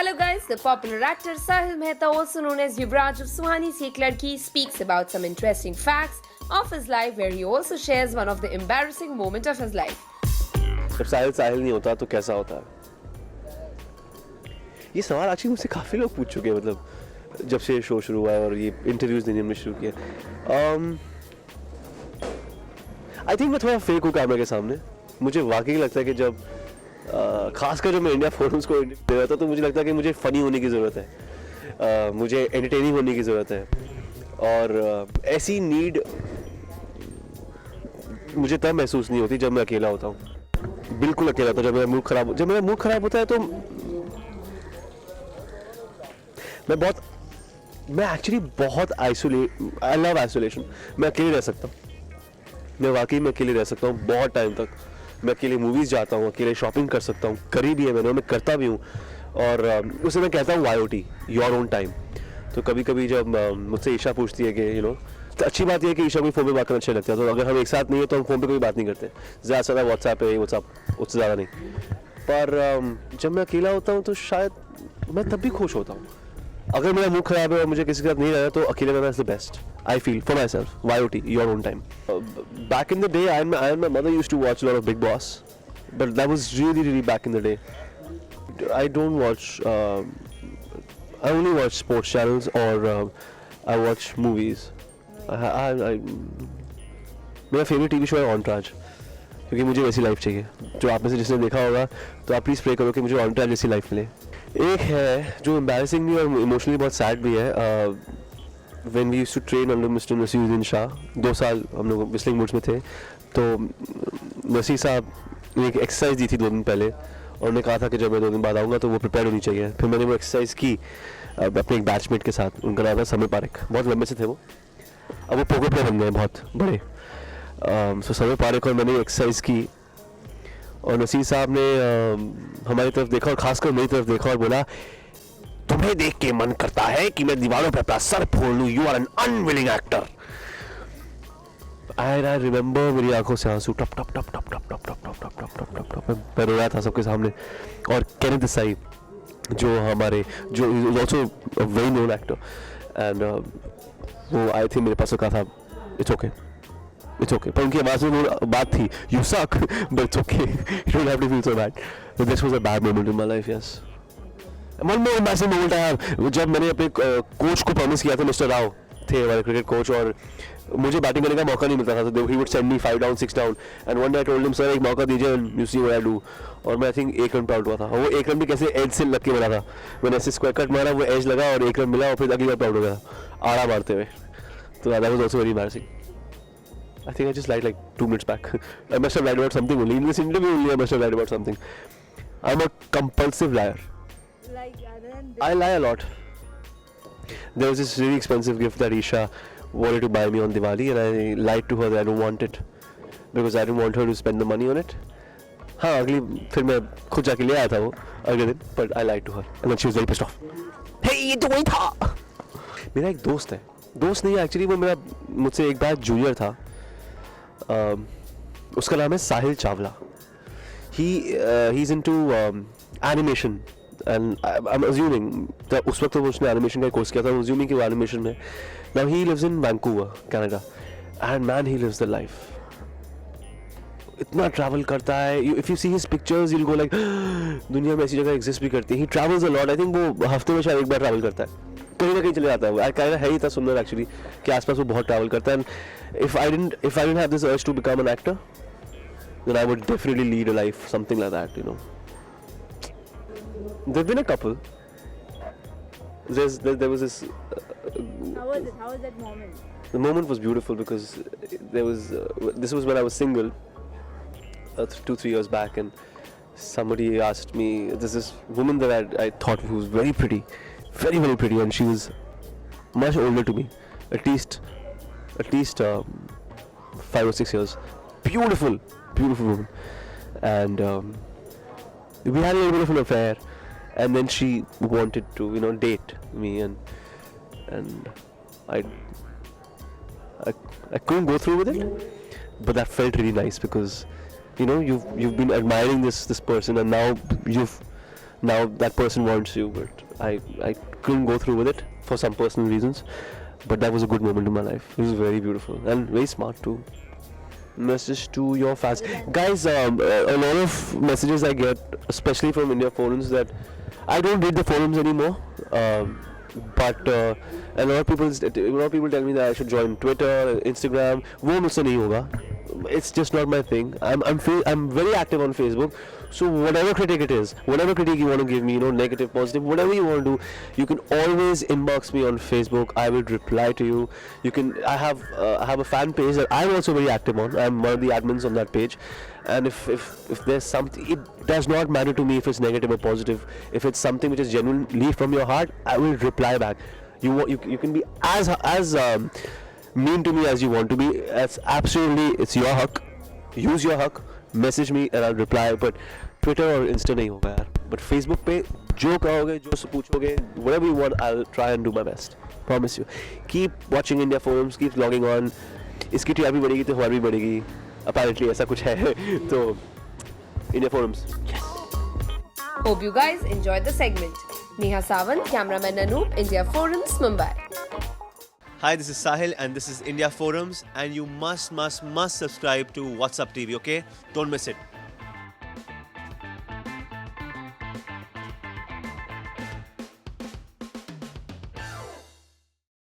Hello guys, the popular actor Sahil Mehta, also known as Yuvraj of Suhani Se Ek Ladki, speaks about some interesting facts of his life where he also shares one of the embarrassing moments of his life. जब साहिल नहीं होता तो कैसा होता है? ये सवाल actually मुझसे काफ़ी लोग पूछ चुके हैं, मतलब जब से शो शुरू हुआ है और ये इंटरव्यूज़ देने हमने शुरू किया। आई थिंक मैं थोड़ा फेक हूँ कैमरे के सामने। मुझे वाकई लगता है कि जब खासकर जब मैं इंडिया फोरम्स को दे रहा था तो मुझे लगता है कि मुझे फ़नी होने की ज़रूरत है, मुझे एंटरटेनिंग होने की ज़रूरत है, और ऐसी नीड मुझे तब महसूस नहीं होती जब मैं अकेला होता हूँ। बिल्कुल अकेला होता हूँ जब मेरा मूड ख़राब होता है तो मैं एक्चुअली बहुत आई लव आइसोलेशन। मैं अकेले रह सकता हूँ, मैं वाकई में अकेले रह सकता हूँ बहुत टाइम तक। मैं अकेले मूवीज़ जाता हूँ, अकेले शॉपिंग कर सकता हूँ, करी भी है मैंने, मैं करता भी हूँ, और उसे मैं कहता हूँ YOT, योर ओन टाइम। तो कभी कभी जब मुझसे ईशा पूछती है कि तो अच्छी बात यह है कि ईशा को फ़ोन पे बात करना अच्छा लगता है, तो अगर हम एक साथ नहीं है तो हम फ़ोन पे कोई बात नहीं करते, ज़्यादा से ज़्यादा व्हाट्सएप है, उससे ज़्यादा नहीं। पर जब मैं अकेला होता हूँ तो शायद मैं तब भी खुश होता हूँ। अगर मेरा मूड ख़राब है और मुझे किसी के साथ नहीं रहना तो अकेले रहना is the best, I feel, for myself. YOT, your own time. Back in the day, I and my mother used to watch a lot of Big Boss, but that was really back in the day. I don't watch. I only watch sports channels, or I watch movies. मेरा favourite TV show है Entourage, क्योंकि मुझे वैसी life चाहिए। जो आप में से जिसने देखा होगा तो आप प्लीज़ प्रे करो कि मुझे Entourage जैसी लाइफ मिले। एक है जो एम्बैरेसिंग भी और इमोशनली बहुत सैड भी है। When we used to train under Mr. Nasiruddin Shah, 2 साल हम लोग विस्लिंग मूड्स में थे, तो नसीर साहब ने एक एक्सरसाइज दी थी 2 दिन पहले, और उन्होंने कहा था कि जब मैं 2 दिन बाद आऊँगा तो वो प्रिपेयर होनी चाहिए। फिर मैंने वो एक्सरसाइज की अपने एक बैचमेट के साथ, उनका नाम था समय पारेख, बहुत लंबे से थे वो, अब वो पोगो प्लेयर बन गए बहुत बड़े। सो समय पारेख और मैंने एक्सरसाइज की, और नसीर साहब ने हमारी तरफ देखा और खासकर मेरी तरफ देखा और बोला, तुम्हें देख के मन करता है कि मैं दीवारों पे अपना सर फोड़ लूं, you are an unwilling actor. I remember मेरी आंखों से आंसू टप टप टप टप टप टप टप टप टप टप टप टप टप मैं रोया था सबके सामने। और केनेथ देसाई जो is also very known actor, and वो आए थे मेरे पास, कहा था इट्स ओके, पर उनकी आवाज़ में वो बात थी, you suck but it's okay, you don't have to feel so bad. This was a bad moment in my life, yes. One more embarrassing moment आया जब मैंने अपने कोच को प्रॉमिस किया था, मिस्टर राव थे हमारे क्रिकेट कोच, और मुझे बैटिंग करने का मौका नहीं मिलता था, तो he would send me 5 down 6 down, and one day I told him, sir एक मौका दीजिए, you see what I do. और मैं आई थिंक 1 रन पे आउट हुआ था, और वो 1 रन भी कैसे एज से लग के मिला था। मैंने ऐसे स्क्वायर कट मारा, वो एज लगा और 1 रन मिला, और फिर अगली बार पे आउट हो गया आड़ा मारते हुए। तो that was also very embarrassing. I think I just lied like 2 minutes back. I must have lied about something only. In this interview only I must have lied about something. I'm a compulsive liar. I lie a lot. There was this really expensive gift that Isha wanted to buy me on Diwali, and I lied to her that I don't want it because I didn't want her to spend the money on it. हाँ, अगली फिर मैं खुद जाके ले आया था वो अगले दिन, but I lied to her and then she was very pissed off. Hey, ये तो वही था। मेरा एक दोस्त है, दोस्त नहीं है एक्चुअली, वो मेरा मुझसे एक बार जूनियर था। उसका नाम है साहिल Chawla. He is into animation, and I'm assuming that उस वक्त तो उसने एनिमेशन का कोर्स किया था, assuming कि वो एनिमेशन में। Now he lives in Vancouver, Canada, and man he lives the life. इतना ट्रैवल करता है, if you see his pictures you'll go like दुनिया में ऐसी जगह एग्जिस्ट भी करती है। He travels a lot. I think वो हफ्ते में शायद एक बार ट्रैवल करता है, कहीं ना कहीं चले जाता है। वो कहना है ही था सुंदर एक्चुअली कि आसपास वो बहुत ट्रैवल करता है। If I didn't have this urge to become an actor, then I would definitely lead a life something like that, you know. There've been a couple. There was this. How was that moment? The moment was beautiful because there was. This was when I was single, 2-3 years back, and somebody asked me. There's this woman that I thought who was very pretty, very pretty, and she was much older to me, at least 5 or 6 years. Beautiful woman, and we had a little bit of an affair, and then she wanted to date me, and I couldn't go through with it, but that felt really nice because you've been admiring this person, and now now that person wants you, but I couldn't go through with it for some personal reasons. But that was a good moment in my life. It was very beautiful and very smart too. Message to your fans, guys. A lot of messages I get, especially from India forums, that I don't read the forums anymore. But a lot of people tell me that I should join Twitter, Instagram. वो मुझसे नहीं होगा. It's just not my thing. I'm very active on Facebook. So whatever critique it is, whatever critique you want to give me, negative, positive, whatever you want to do, you can always inbox me on Facebook. I will reply to you. I have a fan page that I'm also very active on. I'm one of the admins on that page. And if there's something, it does not matter to me if it's negative or positive. If it's something which is genuinely from your heart, I will reply back. You can be as mean to me as you want to be. It's your haq. Use your haq. Message me and I'll reply. But Twitter or Insta नहीं होगा यार. But Facebook पे जो कहोगे, जो पूछोगे, whatever you want, I'll try and do my best. Promise you. Keep watching India forums. Keep logging on. इसकी TRP बढ़ेगी तो हमारी भी बढ़ेगी. Apparently ऐसा कुछ है. तो India forums. Yes. Hope you guys enjoyed the segment. Neha Sawant, cameraman Anoop, India Forums, Mumbai. Hi, this is Sahil and this is India Forums, and you must subscribe to WhatsApp TV, okay? Don't miss it.